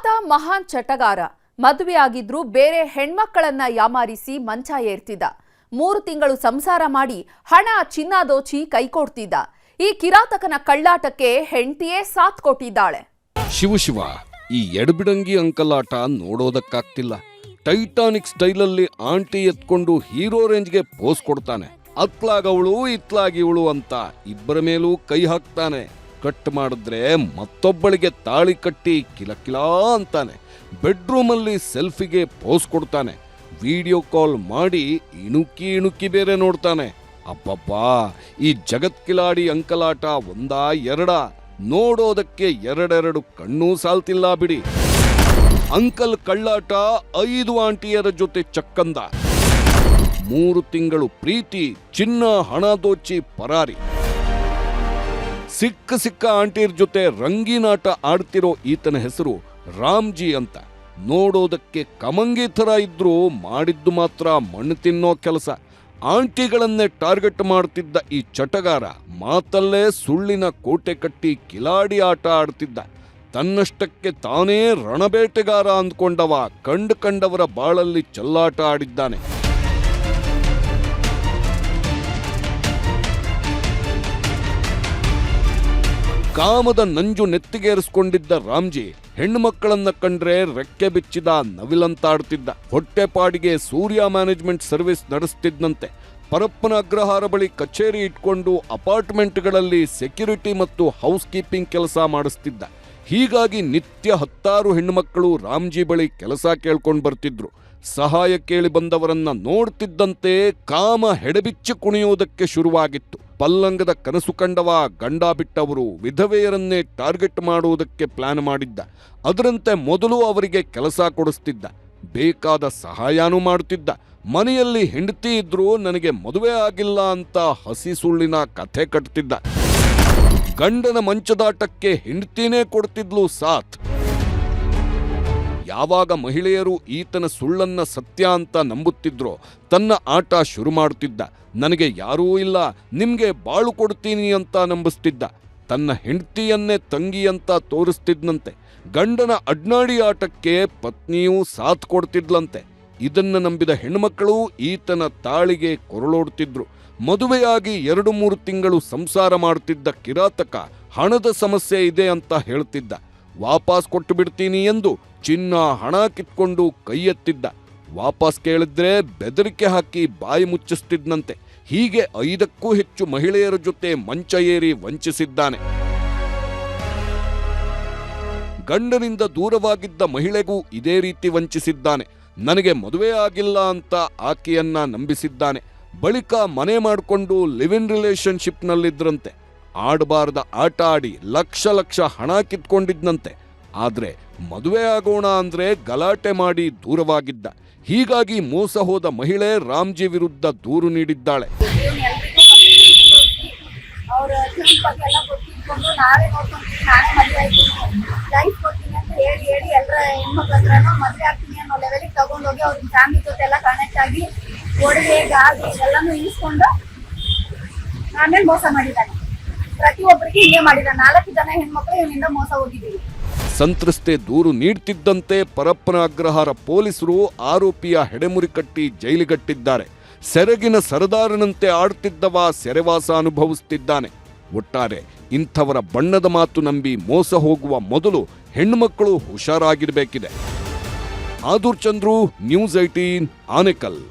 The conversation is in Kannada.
ಆತ ಮಹಾನ್ ಚಟಗಾರ. ಮದುವೆಯಾಗಿದ್ರು ಬೇರೆ ಹೆಣ್ಮಕ್ಕಳನ್ನ ಯಾಮಾರಿಸಿ ಮಂಚ ಏರ್ತಿದ್ದ. 3 ತಿಂಗಳು ಸಂಸಾರ ಮಾಡಿ ಹಣ ಚಿನ್ನ ದೋಚಿ ಕೈಕೊಡ್ತಿದ್ದ. ಈ ಕಿರಾತಕನ ಕಳ್ಳಾಟಕ್ಕೆ ಹೆಂಡತಿಯೇ ಸಾಥ್ ಕೊಟ್ಟಿದ್ದಾಳೆ. ಶಿವ ಈ ಎಡಬಿಡಂಗಿ ಅಂಕಲಾಟ ನೋಡೋದಕ್ಕಾಗ್ತಿಲ್ಲ. ಟೈಟಾನಿಕ್ ಸ್ಟೈಲಲ್ಲಿ ಆಂಟಿ ಎತ್ಕೊಂಡು ಹೀರೋ ರೇಂಜ್ಗೆ ಪೋಸ್ ಕೊಡ್ತಾನೆ. ಅತ್ಲಾಗವಳು ಇತ್ಲಾಗಿವಳು ಅಂತ ಇಬ್ಬರ ಮೇಲೂ ಕೈ ಹಾಕ್ತಾನೆ. ಕಟ್ ಮಾಡಿದ್ರೆ ಮತ್ತೊಬ್ಬಳಿಗೆ ತಾಳಿ ಕಟ್ಟಿ ಕಿಲಕಿಲಾ ಅಂತಾನೆ. ಬೆಡ್ರೂಮಲ್ಲಿ ಸೆಲ್ಫಿಗೆ ಪೋಸ್ ಕೊಡ್ತಾನೆ. ವಿಡಿಯೋ ಕಾಲ್ ಮಾಡಿ ಇಣುಕಿ ಬೇರೆ ನೋಡ್ತಾನೆ. ಅಬ್ಬಬ್ಬಾ, ಈ ಜಗತ್ಕಿಲಾಡಿ ಅಂಕಲಾಟ ಒಂದಾ ಎರಡ, ನೋಡೋದಕ್ಕೆ ಎರಡೆರಡು ಕಣ್ಣೂ ಸಾಲ್ತಿಲ್ಲ ಬಿಡಿ. ಅಂಕಲ್ ಕಳ್ಳಾಟ 5 ಆಂಟಿಯರ ಜೊತೆ ಚಕ್ಕಂದ. 3 ತಿಂಗಳು ಪ್ರೀತಿ, ಚಿನ್ನ ಹಣ ದೋಚಿ ಪರಾರಿ. ಸಿಕ್ಕ ಆಂಟಿಯರ್ ಜೊತೆ ರಂಗೀನಾಟ ಆಡ್ತಿರೋ ಈತನ ಹೆಸರು ರಾಮ್ಜಿ ಅಂತ. ನೋಡೋದಕ್ಕೆ ಕಮಂಗಿ ಥರ ಇದ್ರೂ ಮಾಡಿದ್ದು ಮಾತ್ರ ಮಣ್ಣು ತಿನ್ನೋ ಕೆಲಸ. ಆಂಟಿಗಳನ್ನೇ ಟಾರ್ಗೆಟ್ ಮಾಡ್ತಿದ್ದ ಈ ಚಟಗಾರ ಮಾತಲ್ಲೇ ಸುಳ್ಳಿನ ಕೋಟೆ ಕಟ್ಟಿ ಕಿಲಾಡಿ ಆಟ ಆಡ್ತಿದ್ದ. ತನ್ನಷ್ಟಕ್ಕೆ ತಾನೇ ರಣಬೇಟೆಗಾರ ಅಂದ್ಕೊಂಡವ ಕಂಡವರ ಬಾಳಲ್ಲಿ ಚೆಲ್ಲಾಟ ಆಡಿದ್ದಾನೆ. ಕಾಮದ ನಂಜು ನೆತ್ತಿಗೇರಿಸ್ಕೊಂಡಿದ್ದ ರಾಮ್ಜಿ ಹೆಣ್ಣುಮಕ್ಕಳನ್ನ ಕಂಡ್ರೆ ರೆಕ್ಕೆ ಬಿಚ್ಚಿದ ನವಿಲಂತಾಡ್ತಿದ್ದ. ಹೊಟ್ಟೆಪಾಡಿಗೆ ಸೂರ್ಯ ಮ್ಯಾನೇಜ್ಮೆಂಟ್ ಸರ್ವಿಸ್ ನಡೆಸ್ತಿದ್ದಂತೆ. ಪರಪ್ಪನ ಅಗ್ರಹಾರ ಬಳಿ ಕಚೇರಿ ಇಟ್ಕೊಂಡು ಅಪಾರ್ಟ್ಮೆಂಟ್ಗಳಲ್ಲಿ ಸೆಕ್ಯೂರಿಟಿ ಮತ್ತು ಹೌಸ್ ಕೀಪಿಂಗ್ ಕೆಲಸ ಮಾಡಿಸ್ತಿದ್ದ. ಹೀಗಾಗಿ ನಿತ್ಯ 10 ಹೆಣ್ಣುಮಕ್ಕಳು ರಾಮ್ಜಿ ಬಳಿ ಕೆಲಸ ಕೇಳ್ಕೊಂಡು ಬರ್ತಿದ್ರು. ಸಹಾಯ ಕೇಳಿ ಬಂದವರನ್ನ ನೋಡ್ತಿದ್ದಂತೆ ಕಾಮ ಹೆಡೆಬಿಚ್ಚಿ ಕುಣಿಯೋದಕ್ಕೆ ಶುರುವಾಗಿತ್ತು. ಪಲ್ಲಂಗದ ಕನಸು ಕಂಡವ ಗಂಡ ಬಿಟ್ಟವರು ವಿಧವೆಯರನ್ನೇ ಟಾರ್ಗೆಟ್ ಮಾಡುವುದಕ್ಕೆ ಪ್ಲಾನ್ ಮಾಡಿದ್ದ. ಅದರಂತೆ ಮೊದಲು ಅವರಿಗೆ ಕೆಲಸ ಕೊಡಿಸ್ತಿದ್ದ, ಬೇಕಾದ ಸಹಾಯನೂ ಮಾಡುತ್ತಿದ್ದ. ಮನೆಯಲ್ಲಿ ಹೆಂಡತಿ ಇದ್ರೂ ನನಗೆ ಮದುವೆ ಆಗಿಲ್ಲ ಅಂತ ಹಸಿ ಸುಳ್ಳಿನ ಕಥೆ ಕಟ್ತಿದ್ದ. ಗಂಡನ ಮಂಚದಾಟಕ್ಕೆ ಹೆಂಡತಿನೇ ಕೊಡ್ತಿದ್ಲು ಸಾಥ್. ಯಾವಾಗ ಮಹಿಳೆಯರು ಈತನ ಸುಳ್ಳನ್ನ ಸತ್ಯ ಅಂತ ನಂಬುತ್ತಿದ್ರೋ ತನ್ನ ಆಟ ಶುರು ಮಾಡುತ್ತಿದ್ದ. ನನಗೆ ಯಾರೂ ಇಲ್ಲ, ನಿಮ್ಗೆ ಬಾಳು ಕೊಡ್ತೀನಿ ಅಂತ ನಂಬಿಸ್ತಿದ್ದ. ತನ್ನ ಹೆಂಡತಿಯನ್ನೇ ತಂಗಿ ಅಂತ ತೋರಿಸ್ತಿದ್ನಂತೆ. ಗಂಡನ ಅಡ್ನಾಡಿ ಆಟಕ್ಕೆ ಪತ್ನಿಯೂ ಸಾಥ್ ಕೊಡ್ತಿದ್ಲಂತೆ. ಇದನ್ನ ನಂಬಿದ ಹೆಣ್ಮಕ್ಕಳು ಈತನ ತಾಳಿಗೆ ಕೊರಳೋಡ್ತಿದ್ರು. ಮದುವೆಯಾಗಿ 2-3 ತಿಂಗಳು ಸಂಸಾರ ಮಾಡುತ್ತಿದ್ದ ಕಿರಾತಕ ಹಣದ ಸಮಸ್ಯೆ ಇದೆ ಅಂತ ಹೇಳ್ತಿದ್ದ. ವಾಪಸ್ ಕೊಟ್ಟು ಬಿಡ್ತೀನಿ ಎಂದು ಚಿನ್ನ ಹಣ ಕಿತ್ಕೊಂಡು ಕೈ ಎತ್ತಿದ್ದ. ವಾಪಸ್ ಕೇಳಿದ್ರೆ ಬೆದರಿಕೆ ಹಾಕಿ ಬಾಯಿ ಮುಚ್ಚಿಸ್ತಿದ್ನಂತೆ. ಹೀಗೆ 5ಕ್ಕೂ ಹೆಚ್ಚು ಮಹಿಳೆಯರ ಜೊತೆ ಮಂಚ ಏರಿ ವಂಚಿಸಿದ್ದಾನೆ. ಗಂಡನಿಂದ ದೂರವಾಗಿದ್ದ ಮಹಿಳೆಗೂ ಇದೇ ರೀತಿ ವಂಚಿಸಿದ್ದಾನೆ. ನನಗೆ ಮದುವೆ ಆಗಿಲ್ಲ ಅಂತ ಆಕೆಯನ್ನ ನಂಬಿಸಿದ್ದಾನೆ. ಬಳಿಕ ಮನೆ ಮಾಡಿಕೊಂಡು ಲಿವ್ ಇನ್ ರಿಲೇಶನ್ಶಿಪ್ನಲ್ಲಿದ್ರಂತೆ. ಆಡಬಾರದ ಆಟ ಆಡಿ ಲಕ್ಷ ಹಣ ಕಿತ್ಕೊಂಡಿದ್ನಂತೆ. ಆದ್ರೆ ಮದುವೆ ಆಗೋಣ ಅಂದ್ರೆ ಗಲಾಟೆ ಮಾಡಿ ದೂರವಾಗಿದ್ದ. ಹೀಗಾಗಿ ಮೋಸ ಹೋದ ಮಹಿಳೆ ರಾಮ್ಜಿ ವಿರುದ್ಧ ದೂರು ನೀಡಿದ್ದಾಳೆ. ಆಮೇಲೆ ಮೋಸ ಮಾಡಿದ್ದಾನೆ. ಪ್ರತಿಯೊಬ್ಬರಿಗೆ ಹಿಂಗೆ ಮಾಡಿದ 4 ಜನ ಹೆಣ್ಮಕ್ಳು ಇವನಿಂದ ಮೋಸ ಹೋಗಿದ್ದೀವಿ. ಸಂತ್ರಸ್ತೆ ದೂರು ನೀಡ್ತಿದ್ದಂತೆ ಪರಪ್ಪನ ಅಗ್ರಹಾರ ಪೊಲೀಸರು ಆರೋಪಿಯ ಹೆಡೆಮುರಿ ಕಟ್ಟಿ ಜೈಲಿಗಟ್ಟಿದ್ದಾರೆ. ಸೆರಗಿನ ಸರದಾರನಂತೆ ಆಡ್ತಿದ್ದವ ಸೆರೆವಾಸ ಅನುಭವಿಸುತ್ತಿದ್ದಾನೆ. ಒಟ್ಟಾರೆ ಇಂಥವರ ಬಣ್ಣದ ಮಾತು ನಂಬಿ ಮೋಸ ಹೋಗುವ ಮೊದಲು ಹೆಣ್ಣುಮಕ್ಕಳು ಹುಷಾರಾಗಿರಬೇಕಿದೆ. ಆದೂರ್ ಚಂದ್ರು, ನ್ಯೂಸ್ 18, ಆನೇಕಲ್.